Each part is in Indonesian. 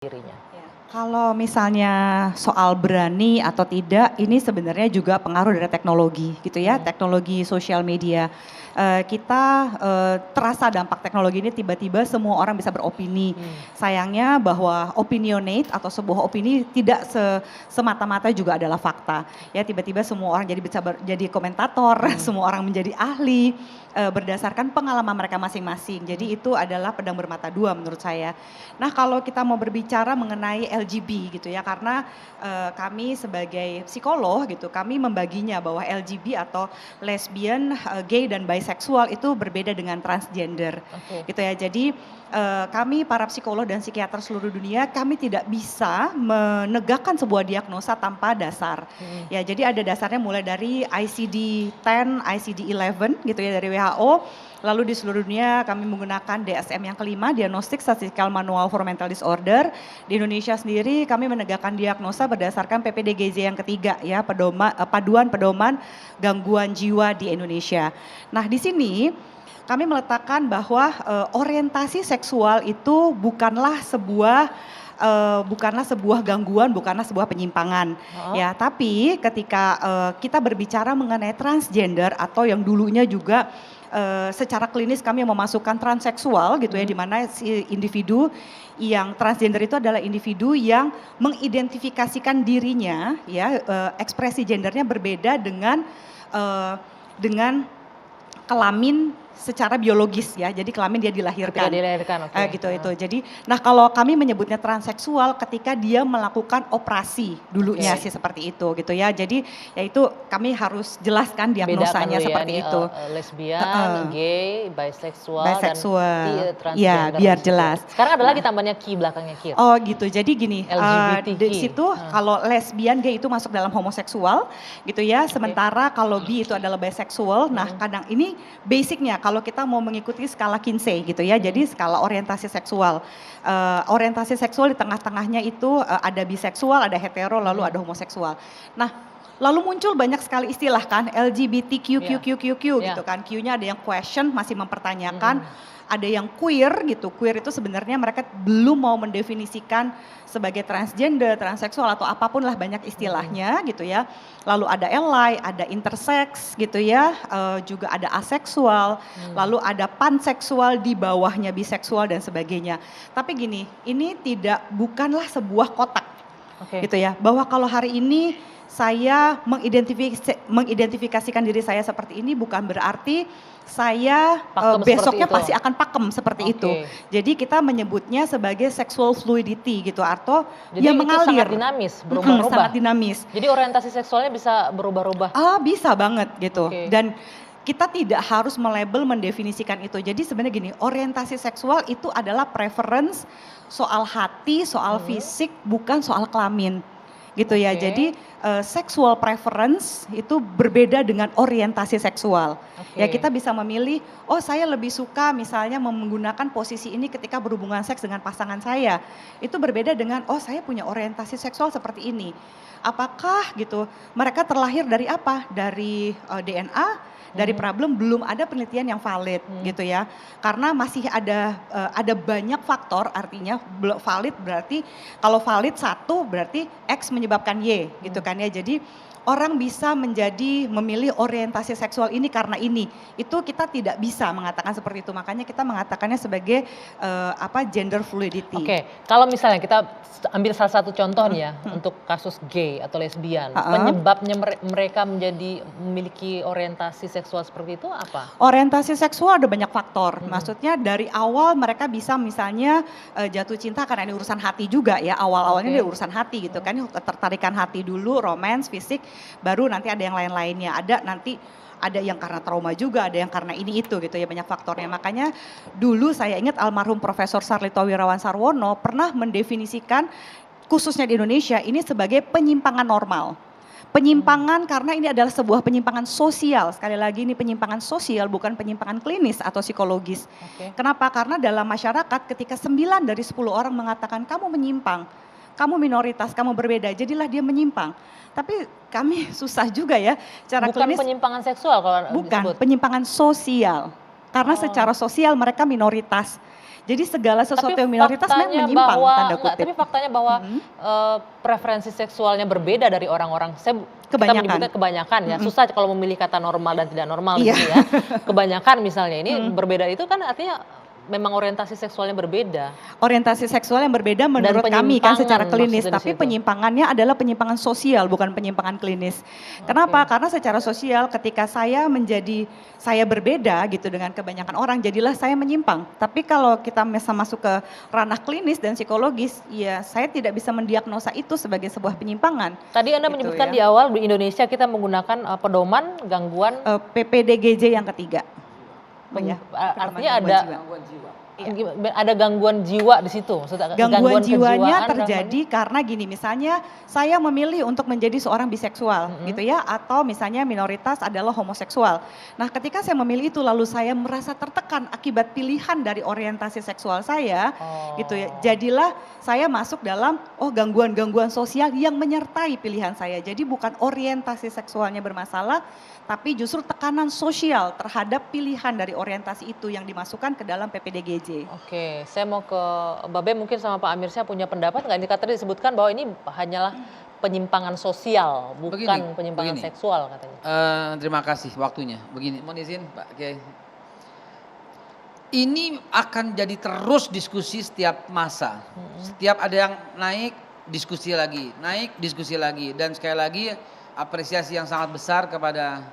dirinya? Ya, kalau misalnya soal berani atau tidak, ini sebenarnya juga pengaruh dari teknologi gitu ya, teknologi sosial media. Kita terasa dampak teknologi ini tiba-tiba semua orang bisa beropini. Sayangnya bahwa opinionate atau sebuah opini tidak semata-mata juga adalah fakta. Ya tiba-tiba semua orang jadi bisa jadi komentator, semua orang menjadi ahli berdasarkan pengalaman mereka masing-masing. Jadi itu adalah pedang bermata dua menurut saya. Nah kalau kita mau berbicara mengenai LGB gitu ya, karena kami sebagai psikolog gitu, kami membaginya bahwa LGB atau lesbian, gay dan bisexual itu berbeda dengan transgender, gitu ya. Jadi kami para psikolog dan psikiater seluruh dunia, kami tidak bisa menegakkan sebuah diagnosa tanpa dasar. Ya, jadi ada dasarnya mulai dari ICD-10, ICD-11 gitu ya dari WHO. Lalu di seluruh dunia kami menggunakan DSM yang kelima, Diagnostic Statistical Manual for Mental Disorder. Di Indonesia sendiri kami menegakkan diagnosa berdasarkan PPDGJ yang ketiga ya, Paduan Pedoman Gangguan Jiwa di Indonesia. Nah di sini kami meletakkan bahwa orientasi seksual itu bukanlah sebuah gangguan, bukanlah sebuah penyimpangan. Ya, tapi ketika kita berbicara mengenai transgender atau yang dulunya juga secara klinis kami memasukkan transseksual gitu ya, di mana si individu yang transgender itu adalah individu yang mengidentifikasikan dirinya ya, ekspresi gendernya berbeda dengan kelamin secara biologis ya, jadi kelamin dia dilahirkan. Gitu itu. Jadi, nah kalau kami menyebutnya transseksual ketika dia melakukan operasi dulunya sih seperti itu gitu ya. Jadi ya itu kami harus jelaskan diagnosanya seperti itu. Lesbian, gay, bisexual dan transgender. Ya biar jelas. Sekarang ada lagi tambahnya Q belakangnya Q. Oh gitu. Jadi gini, LGBTQ. di situ kalau lesbian, gay itu masuk dalam homoseksual gitu ya. Sementara kalau bi itu adalah bisexual. Nah kadang ini basicnya kalau kita mau mengikuti skala Kinsey gitu ya, jadi skala orientasi seksual. Orientasi seksual di tengah-tengahnya itu ada biseksual, ada hetero, lalu ada homoseksual. Nah, lalu muncul banyak sekali istilah kan, LGBTQ, gitu kan. Q-nya ada yang question, masih mempertanyakan. Ada yang queer gitu, queer itu sebenarnya mereka belum mau mendefinisikan sebagai transgender, transseksual atau apapun lah banyak istilahnya gitu ya. Lalu ada ally, ada intersex gitu ya, juga ada aseksual, lalu ada panseksual di bawahnya biseksual dan sebagainya. Tapi gini, ini bukanlah sebuah kotak gitu ya, bahwa kalau hari ini saya mengidentifikasikan diri saya seperti ini bukan berarti saya besoknya pasti akan pakem seperti itu. Jadi kita menyebutnya sebagai sexual fluidity gitu, atau jadi yang mengalir. Sangat dinamis, berubah-ubah. Sangat dinamis. Jadi orientasi seksualnya bisa berubah-ubah. Bisa banget gitu. Dan kita tidak harus melabel, mendefinisikan itu. Jadi sebenarnya gini, orientasi seksual itu adalah preference soal hati, soal fisik, bukan soal kelamin. Gitu ya. Jadi sexual preference itu berbeda dengan orientasi seksual. Ya kita bisa memilih, oh saya lebih suka misalnya menggunakan posisi ini ketika berhubungan seks dengan pasangan saya. Itu berbeda dengan, oh saya punya orientasi seksual seperti ini. Apakah gitu, mereka terlahir dari apa? Dari DNA, dari problem, belum ada penelitian yang valid gitu ya. Karena masih ada banyak faktor, artinya valid berarti kalau valid satu berarti X menyebabkan Y gitu kan ya. Jadi orang bisa memilih orientasi seksual ini karena ini. Itu kita tidak bisa mengatakan seperti itu. Makanya kita mengatakannya sebagai gender fluidity. Kalau misalnya kita ambil salah satu contoh nih ya, untuk kasus gay atau lesbian, penyebabnya mereka memiliki orientasi seksual seperti itu apa? Orientasi seksual ada banyak faktor. Maksudnya dari awal mereka bisa misalnya jatuh cinta karena ini urusan hati juga ya. Awal-awalnya ini urusan hati gitu kan, ketertarikan hati dulu, romance, fisik, baru nanti ada yang lain-lainnya. Ada yang karena trauma juga, ada yang karena ini itu gitu ya, banyak faktornya. Makanya dulu saya ingat almarhum Profesor Sarlito Wirawan Sarwono pernah mendefinisikan khususnya di Indonesia ini sebagai penyimpangan normal. Penyimpangan karena ini adalah sebuah penyimpangan sosial. Sekali lagi ini penyimpangan sosial, bukan penyimpangan klinis atau psikologis. Kenapa? Karena dalam masyarakat ketika 9 dari 10 orang mengatakan kamu menyimpang, kamu minoritas, kamu berbeda, jadilah dia menyimpang. Tapi kami susah juga ya cara klinis. Bukan penyimpangan seksual kalau bukan, penyimpangan sosial. Karena secara sosial mereka minoritas. Jadi segala sesuatu Tapi yang minoritas memang faktanya menyimpang, bahwa tanda enggak, kutip. tapi faktanya bahwa preferensi seksualnya berbeda dari orang-orang. Kita Kebanyakan. menyebutnya kebanyakan ya. Susah kalau memilih kata normal dan tidak normal Iya. gitu ya. Kebanyakan misalnya ini berbeda itu kan artinya memang orientasi seksualnya berbeda. Orientasi seksual yang berbeda menurut kami kan secara penyimpangan klinis, maksudnya di tapi situ. penyimpangannya adalah penyimpangan sosial bukan penyimpangan klinis. Kenapa? Karena secara sosial ketika saya berbeda gitu dengan kebanyakan orang, jadilah saya menyimpang. Tapi kalau kita bisa masuk ke ranah klinis dan psikologis, ya saya tidak bisa mendiagnosa itu sebagai sebuah penyimpangan. Tadi Anda Gitu menyebutkan ya. di awal di Indonesia kita menggunakan pedoman gangguan PPDGJ yang ketiga. Oh ya, artinya gangguan jiwa. ada gangguan jiwa di situ. Maksudnya Gangguan jiwanya kejiwaan, terjadi karena gini, misalnya saya memilih untuk menjadi seorang biseksual gitu ya, atau misalnya minoritas adalah homoseksual. Nah ketika saya memilih itu lalu saya merasa tertekan akibat pilihan dari orientasi seksual saya gitu ya, jadilah saya masuk dalam gangguan-gangguan sosial yang menyertai pilihan saya. Jadi bukan orientasi seksualnya bermasalah, tapi justru tekanan sosial terhadap pilihan dari orientasi itu yang dimasukkan ke dalam PPDGJ. Oke, saya mau ke Babe mungkin sama Pak Amir, saya punya pendapat nggak? Ini tadi disebutkan bahwa ini hanyalah penyimpangan sosial, bukan penyimpangan seksual katanya. Terima kasih waktunya. Begini, mohon izin Pak Kiai. Ini akan jadi terus diskusi setiap masa. Setiap ada yang naik, diskusi lagi. Naik, diskusi lagi. Dan sekali lagi apresiasi yang sangat besar kepada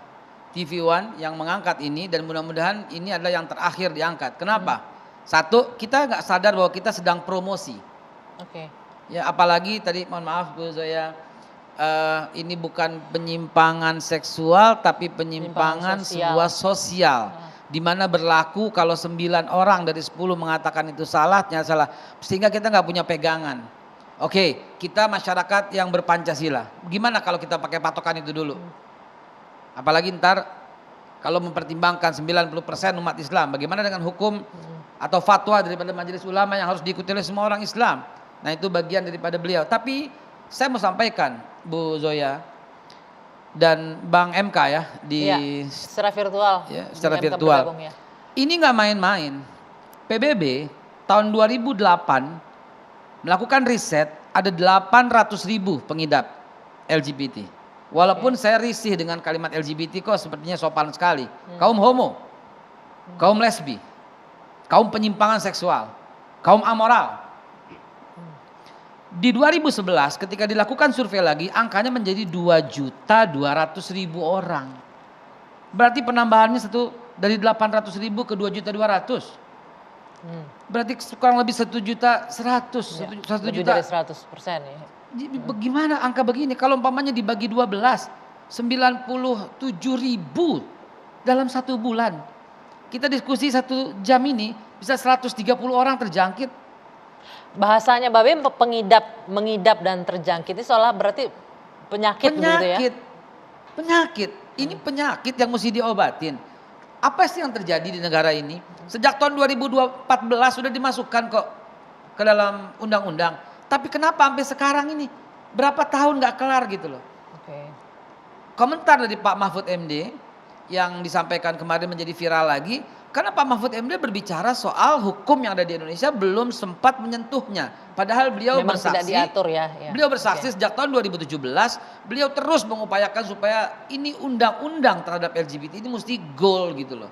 TV One yang mengangkat ini. Dan mudah-mudahan ini adalah yang terakhir diangkat. Kenapa? Satu, kita nggak sadar bahwa kita sedang promosi. Oke. Ya, apalagi tadi mohon maaf Bu Zoya, ini bukan penyimpangan seksual tapi penyimpangan sebuah sosial. Di mana berlaku kalau 9 orang dari 10 mengatakan itu salah, ternyata salah. Sehingga kita nggak punya pegangan. Oke, kita masyarakat yang berpancasila. Gimana kalau kita pakai patokan itu dulu? Apalagi ntar kalau mempertimbangkan 90% umat Islam, bagaimana dengan hukum atau fatwa daripada majelis ulama yang harus diikuti oleh semua orang Islam? Nah itu bagian daripada beliau. Tapi saya mau sampaikan Bu Zoya dan Bang MK ya secara virtual. Ya, secara virtual. Ya. Ini nggak main-main. PBB tahun 2008 melakukan riset ada 800.000 pengidap LGBT. Walaupun saya risih dengan kalimat LGBT kok sepertinya sopan sekali. Kaum homo, kaum lesbi, kaum penyimpangan seksual, kaum amoral. Di 2011 ketika dilakukan survei lagi angkanya menjadi 2.200.000 orang. Berarti penambahannya dari 800.000 ke 2.200.000. Berarti kurang lebih 1.100.000. Lebih dari 100% ya. Bagaimana angka begini? Kalau umpamanya dibagi 12, 97.000 dalam 1 bulan. Kita diskusi 1 jam ini bisa 130 orang terjangkit. Bahasanya Babe mengidap dan terjangkit itu seolah berarti penyakit begitu ya? Penyakit. Ini penyakit yang mesti diobatin. Apa sih yang terjadi di negara ini? Sejak tahun 2014 sudah dimasukkan kok ke dalam undang-undang. Tapi kenapa sampai sekarang ini? Berapa tahun nggak kelar gitu loh. Komentar dari Pak Mahfud MD yang disampaikan kemarin menjadi viral lagi. Karena Pak Mahfud MD berbicara soal hukum yang ada di Indonesia belum sempat menyentuhnya. Padahal beliau memang bersaksi, tidak diatur ya. Beliau bersaksi sejak tahun 2017, beliau terus mengupayakan supaya ini undang-undang terhadap LGBT ini mesti goal gitu loh.